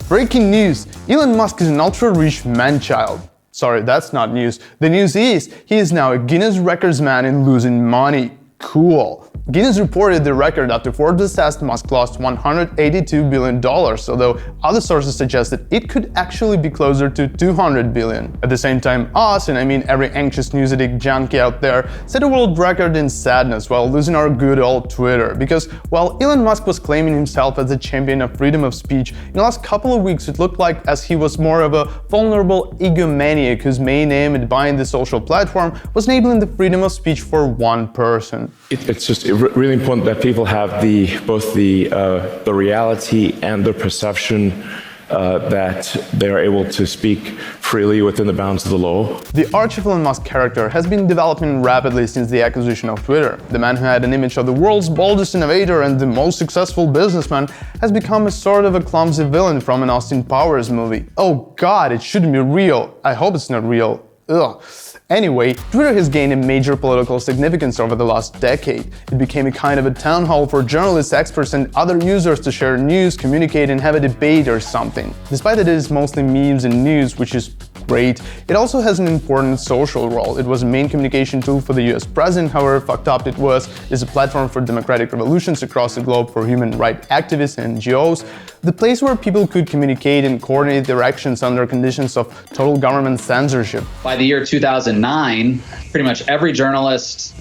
Breaking news! Elon Musk is an ultra-rich man-child. Sorry, that's not news. The news is, he is now a Guinness records man in losing money. Cool. Guinness reported the record after Forbes assessed Musk lost $182 billion, although other sources suggest that it could actually be closer to $200 billion. At the same time, us, and I mean every anxious news addict junkie out there, set a world record in sadness while losing our good old Twitter. Because while Elon Musk was claiming himself as a champion of freedom of speech, in the last couple of weeks it looked like as he was more of a vulnerable egomaniac whose main aim at buying the social platform was enabling the freedom of speech for one person. It's just really important that people have both the reality and the perception that they are able to speak freely within the bounds of the law. The arch of Elon Musk character has been developing rapidly since the acquisition of Twitter. The man who had an image of the world's boldest innovator and the most successful businessman has become a sort of a clumsy villain from an Austin Powers movie. Oh god, it shouldn't be real. I hope it's not real. Ugh. Anyway, Twitter has gained a major political significance over the last decade. It became a kind of a town hall for journalists, experts, and other users to share news, communicate, and have a debate or something. Despite that it is mostly memes and news, which is great, it also has an important social role. It was a main communication tool for the US president, however fucked up it was. It is a platform for democratic revolutions across the globe for human rights activists and NGOs, the place where people could communicate and coordinate their actions under conditions of total government censorship. By the year 2009, pretty much every journalist,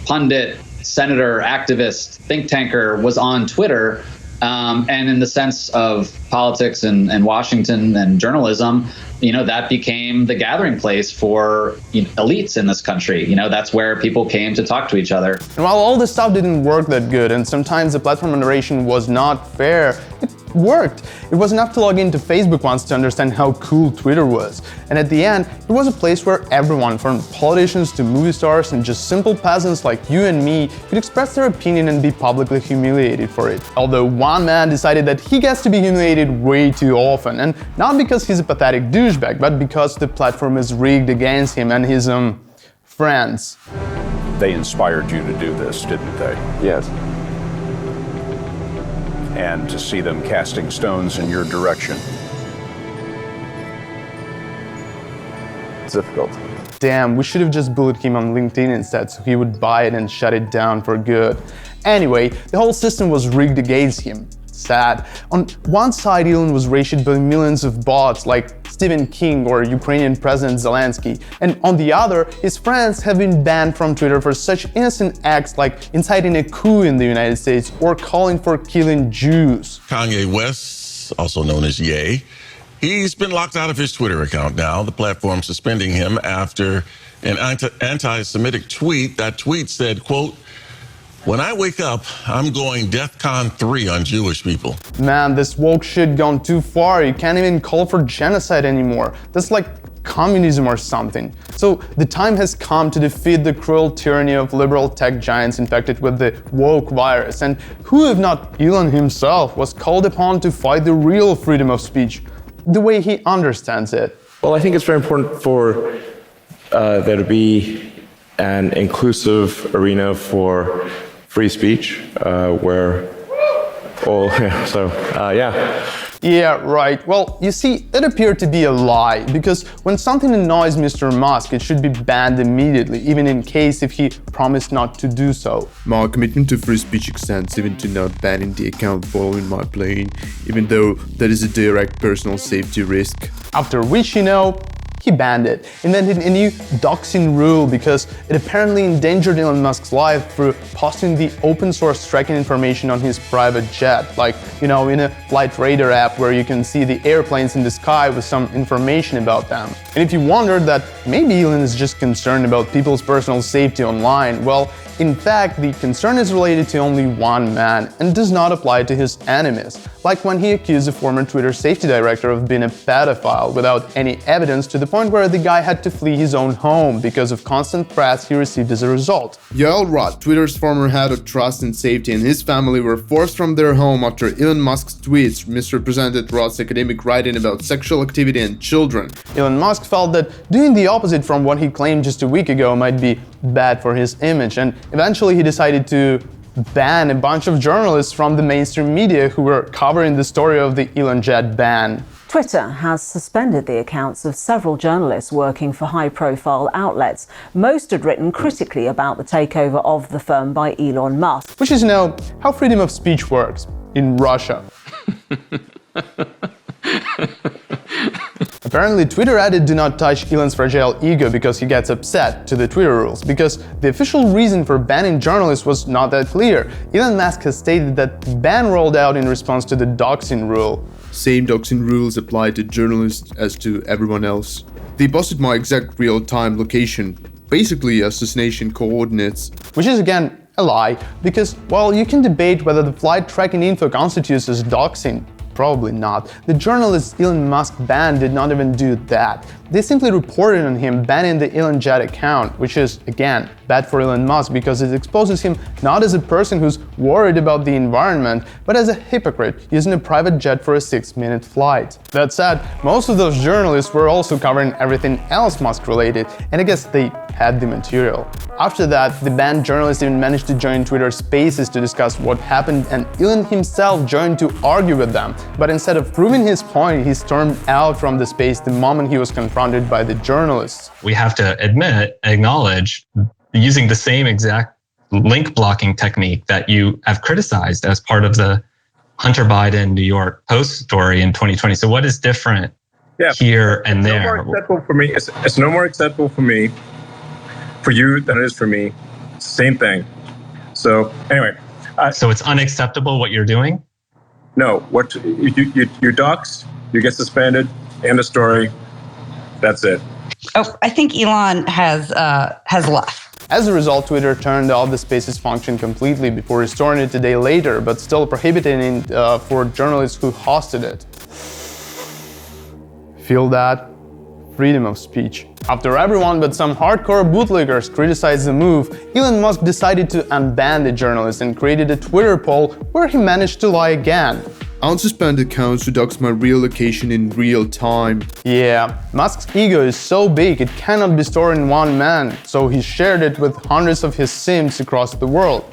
pundit, senator, activist, think tanker was on Twitter. And in the sense of politics and Washington and journalism, that became the gathering place for elites in this country. That's where people came to talk to each other. And while all this stuff didn't work that good, and sometimes the platform moderation was not fair, it worked. It was enough to log into Facebook once to understand how cool Twitter was. And at the end, it was a place where everyone, from politicians to movie stars and just simple peasants like you and me, could express their opinion and be publicly humiliated for it. Although one man decided that he gets to be humiliated way too often, and not because he's a pathetic douchebag, but because the platform is rigged against him and his friends. They inspired you to do this, didn't they? Yes. And to see them casting stones in your direction. It's difficult. Damn, we should have just bullied him on LinkedIn instead so he would buy it and shut it down for good. Anyway, the whole system was rigged against him. Sad. On one side, Elon was raided by millions of bots like Stephen King or Ukrainian President Zelensky, and on the other, his friends have been banned from Twitter for such innocent acts like inciting a coup in the United States or calling for killing Jews. Kanye West, also known as Ye, he's been locked out of his Twitter account now, the platform suspending him after an anti-Semitic tweet. That tweet said, quote, "When I wake up, I'm going DEFCON 3 on Jewish people." Man, this woke shit gone too far. You can't even call for genocide anymore. That's like communism or something. So the time has come to defeat the cruel tyranny of liberal tech giants infected with the woke virus. And who, if not Elon himself, was called upon to fight the real freedom of speech, the way he understands it? Well, I think it's very important for there to be an inclusive arena for free speech, where all, Yeah, right. Well, you see, it appeared to be a lie, because when something annoys Mr. Musk, it should be banned immediately, even in case if he promised not to do so. My commitment to free speech extends even to not banning the account following my playing, even though that is a direct personal safety risk. After which, he banned it, invented a new doxing rule because it apparently endangered Elon Musk's life through posting the open source tracking information on his private jet, like, in a flight radar app where you can see the airplanes in the sky with some information about them. And if you wondered that maybe Elon is just concerned about people's personal safety online, well, in fact, the concern is related to only one man and does not apply to his enemies, like when he accused the former Twitter safety director of being a pedophile without any evidence, to the point where the guy had to flee his own home because of constant threats he received as a result. Yael Rod, Twitter's former head of trust and safety, and his family were forced from their home after Elon Musk's tweets misrepresented Rod's academic writing about sexual activity and children. Elon Musk felt that doing the opposite from what he claimed just a week ago might be bad for his image, and eventually he decided to ban a bunch of journalists from the mainstream media who were covering the story of the Elon Jet ban. Twitter has suspended the accounts of several journalists working for high-profile outlets. Most had written critically about the takeover of the firm by Elon Musk. Which is, how freedom of speech works in Russia. Apparently, Twitter added "do not touch Elon's fragile ego" because he gets upset to the Twitter rules, because the official reason for banning journalists was not that clear. Elon Musk has stated that the ban rolled out in response to the doxing rule. Same doxing rules apply to journalists as to everyone else. They busted my exact real-time location, basically assassination coordinates. Which is again a lie, because while you can debate whether the flight tracking info constitutes as doxing, probably not. The journalist Elon Musk banned did not even do that. They simply reported on him banning the Elon Jet account, which is, again, bad for Elon Musk because it exposes him not as a person who's worried about the environment, but as a hypocrite using a private jet for a 6-minute flight. That said, most of those journalists were also covering everything else Musk related, and I guess they had the material. After that, the banned journalists even managed to join Twitter Spaces to discuss what happened, and Elon himself joined to argue with them. But instead of proving his point, he stormed out from the space the moment he was confronted by the journalists. We have to acknowledge, using the same exact link blocking technique that you have criticized as part of the Hunter Biden New York Post story in 2020. So what is different here and there? No more acceptable for me. It's no more acceptable for me, for you, than it is for me. Same thing. So anyway. So it's unacceptable what you're doing? No, what you dox, you get suspended, end of story. That's it. Oh, I think Elon has left. As a result, Twitter turned off the Spaces function completely before restoring it a day later, but still prohibiting it for journalists who hosted it. Feel that? Freedom of speech. After everyone but some hardcore bootleggers criticized the move, Elon Musk decided to unban the journalist and created a Twitter poll where he managed to lie again. Unsuspend accounts to dox my real location in real time. Yeah, Musk's ego is so big it cannot be stored in one man, so he shared it with hundreds of his sims across the world.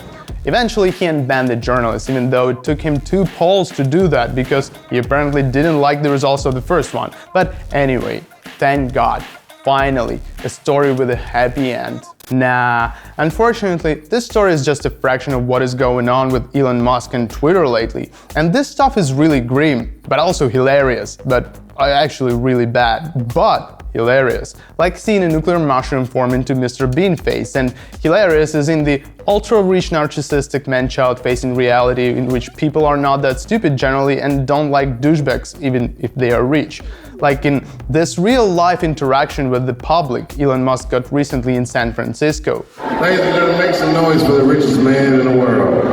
Eventually, he unbanned the journalist, even though it took him 2 polls to do that because he apparently didn't like the results of the first one. But anyway, thank God. Finally, a story with a happy end. Nah, unfortunately, this story is just a fraction of what is going on with Elon Musk and Twitter lately. And this stuff is really grim, but also hilarious, but actually really bad, but hilarious. Like seeing a nuclear mushroom form into Mr. Bean face, and hilarious is in the ultra-rich narcissistic man-child face in reality in which people are not that stupid generally and don't like douchebags even if they are rich. Like in this real-life interaction with the public Elon Musk got recently in San Francisco. Ladies and gentlemen, make some noise for the richest man in the world.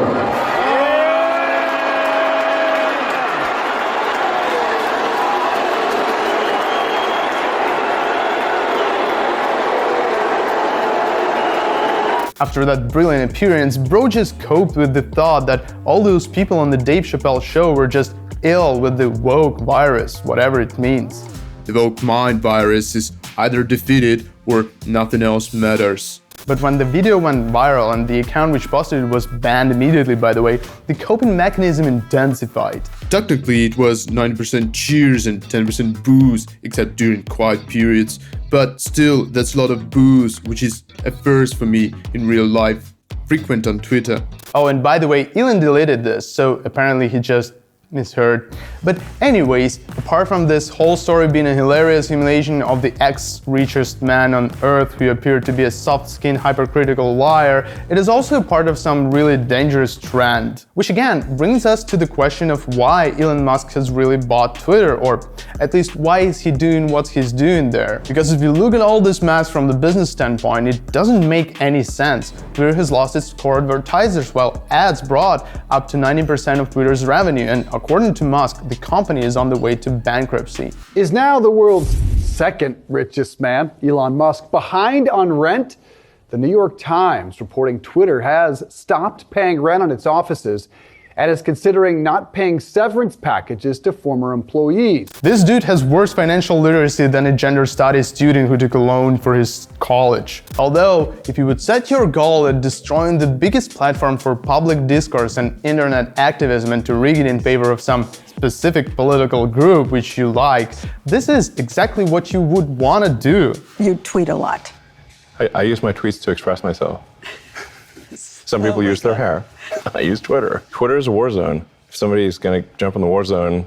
After that brilliant appearance, bro just coped with the thought that all those people on the Dave Chappelle show were just ill with the woke virus, whatever it means. The woke mind virus is either defeated or nothing else matters. But when the video went viral and the account which posted it was banned immediately, by the way, the coping mechanism intensified. Technically, it was 90% cheers and 10% boos, except during quiet periods. But still, that's a lot of boos, which is a first for me in real life, frequent on Twitter. Oh, and by the way, Elon deleted this, so apparently he just misheard. But anyways, apart from this whole story being a hilarious simulation of the ex-richest man on earth who appeared to be a soft-skinned hypercritical liar, it is also a part of some really dangerous trend. Which again brings us to the question of why Elon Musk has really bought Twitter, or at least why is he doing what he's doing there? Because if you look at all this mess from the business standpoint, it doesn't make any sense. Twitter has lost its core advertisers while ads brought up to 90% of Twitter's revenue, and according to Musk, the company is on the way to bankruptcy. Is now the world's second richest man, Elon Musk, behind on rent? The New York Times reporting Twitter has stopped paying rent on its offices and is considering not paying severance packages to former employees. This dude has worse financial literacy than a gender studies student who took a loan for his college. Although, if you would set your goal at destroying the biggest platform for public discourse and internet activism and to rig it in favor of some specific political group which you like, this is exactly what you would want to do. You tweet a lot. I use my tweets to express myself. Some people use their hair. I use Twitter. Twitter is a war zone. If somebody's going to jump in the war zone,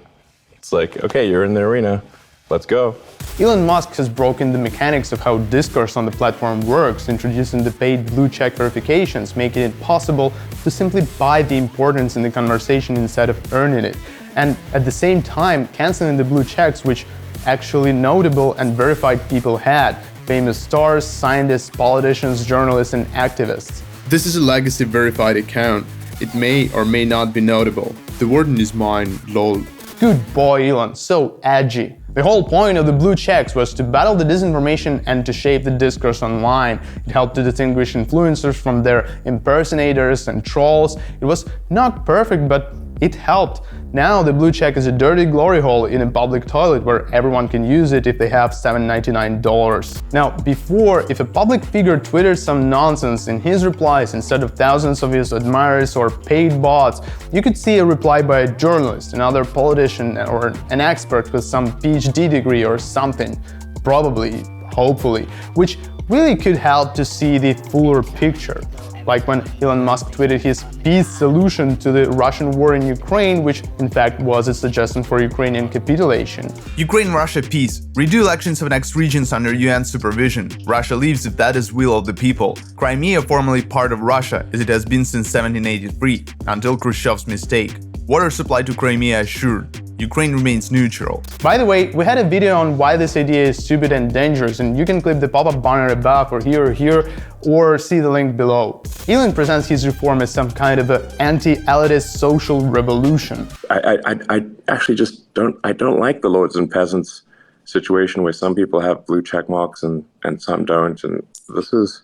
it's like, okay, you're in the arena. Let's go. Elon Musk has broken the mechanics of how discourse on the platform works, introducing the paid blue check verifications, making it possible to simply buy the importance in the conversation instead of earning it. And at the same time, canceling the blue checks which actually notable and verified people had. Famous stars, scientists, politicians, journalists, and activists. This is a legacy verified account. It may or may not be notable. The warden is mine, lol. Good boy, Elon, so edgy. The whole point of the blue checks was to battle the disinformation and to shape the discourse online. It helped to distinguish influencers from their impersonators and trolls. It was not perfect, but it helped. Now the blue check is a dirty glory hole in a public toilet where everyone can use it if they have $7.99. Now, before, if a public figure twittered some nonsense in his replies instead of thousands of his admirers or paid bots, you could see a reply by a journalist, another politician, or an expert with some PhD degree or something. Probably, hopefully, which really could help to see the fuller picture. Like when Elon Musk tweeted his peace solution to the Russian war in Ukraine, which in fact was a suggestion for Ukrainian capitulation. Ukraine-Russia peace. Redo elections of next regions under UN supervision. Russia leaves if that is will of the people. Crimea formerly part of Russia, as it has been since 1783, until Khrushchev's mistake. Water supply to Crimea assured. Ukraine remains neutral. By the way, we had a video on why this idea is stupid and dangerous, and you can click the pop-up banner above or here, or see the link below. Elon presents his reform as some kind of an anti-elitist social revolution. I actually just don't like the lords and peasants situation where some people have blue check marks and some don't. And this is,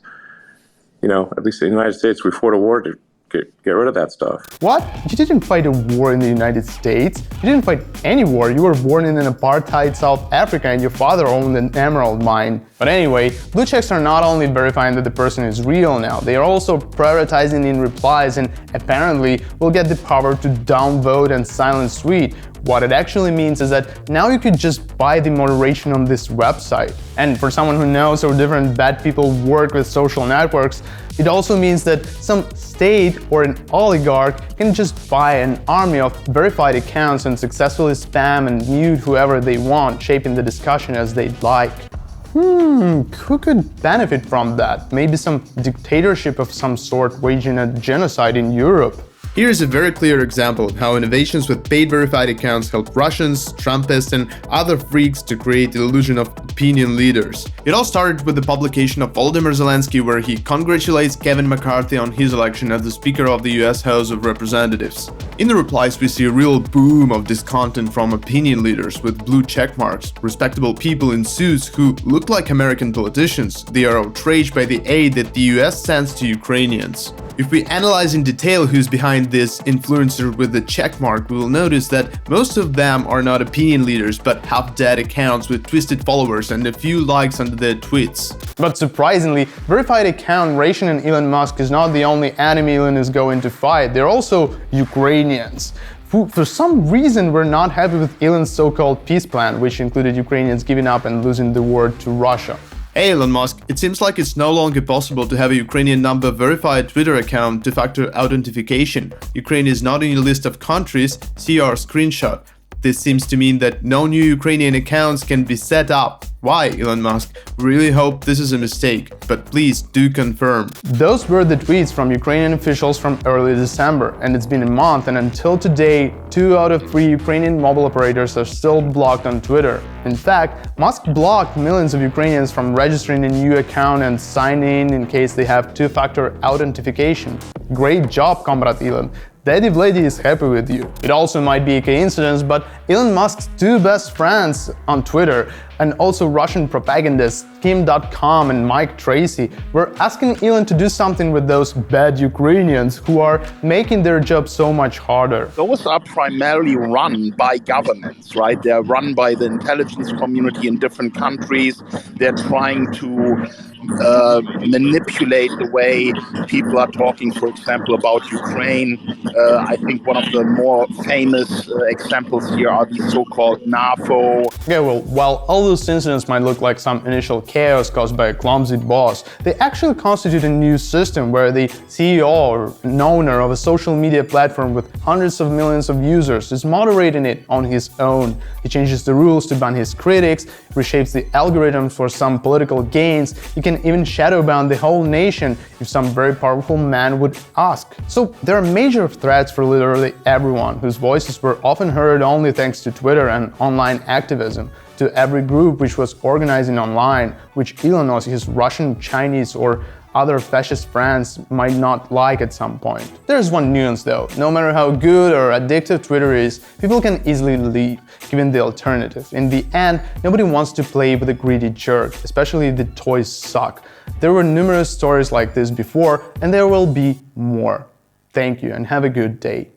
at least in the United States, we fought a war to get rid of that stuff. What? You didn't fight a war in the United States. You didn't fight any war. You were born in an apartheid South Africa and your father owned an emerald mine. But anyway, blue checks are not only verifying that the person is real now, they are also prioritizing in replies and apparently will get the power to downvote and silence tweet. What it actually means is that now you could just buy the moderation on this website. And for someone who knows how different bad people work with social networks, it also means that some state or an oligarch can just buy an army of verified accounts and successfully spam and mute whoever they want, shaping the discussion as they'd like. Who could benefit from that? Maybe some dictatorship of some sort waging a genocide in Europe. Here is a very clear example of how innovations with paid verified accounts help Russians, Trumpists, and other freaks to create the illusion of opinion leaders. It all started with the publication of Volodymyr Zelensky, where he congratulates Kevin McCarthy on his election as the Speaker of the US House of Representatives. In the replies, we see a real boom of discontent from opinion leaders with blue checkmarks, respectable people in suits who look like American politicians. They are outraged by the aid that the US sends to Ukrainians. If we analyze in detail who's behind this influencer with the checkmark, we will notice that most of them are not opinion leaders but half-dead accounts with twisted followers and a few likes under their tweets. But surprisingly, verified account Ration and Elon Musk is not the only enemy Elon is going to fight. They're also Ukrainians. Who, for some reason, were not happy with Elon's so-called peace plan, which included Ukrainians giving up and losing the war to Russia. Hey Elon Musk, it seems like it's no longer possible to have a Ukrainian number verified Twitter account de facto authentication. Ukraine is not in your list of countries, see our screenshot. This seems to mean that no new Ukrainian accounts can be set up. Why, Elon Musk? We really hope this is a mistake, but please do confirm. Those were the tweets from Ukrainian officials from early December, and it's been a month, and until today, 2 out of 3 Ukrainian mobile operators are still blocked on Twitter. In fact, Musk blocked millions of Ukrainians from registering a new account and signing in case they have two-factor authentication. Great job, Comrade Elon. Daddy Vlady is happy with you. It also might be a coincidence, but Elon Musk's two best friends on Twitter and also Russian propagandists Kim.com and Mike Tracy were asking Elon to do something with those bad Ukrainians who are making their job so much harder. Those are primarily run by governments, right? They're run by the intelligence community in different countries. They're trying to manipulate the way people are talking, for example, about Ukraine. I think one of the more famous examples here are the so-called NAFO. Okay, well, while all those incidents might look like some initial chaos caused by a clumsy boss, they actually constitute a new system where the CEO or an owner of a social media platform with hundreds of millions of users is moderating it on his own. He changes the rules to ban his critics, reshapes the algorithms for some political gains. He can even shadow ban the whole nation if some very powerful man would ask. So there are major threats for literally everyone whose voices were often heard only thanks to Twitter and online activism, to every group which was organizing online, which Elon or his Russian, Chinese or other fascist friends might not like at some point. There's one nuance though. No matter how good or addictive Twitter is, people can easily leave, given the alternative. In the end, nobody wants to play with a greedy jerk, especially if the toys suck. There were numerous stories like this before, and there will be more. Thank you and have a good day.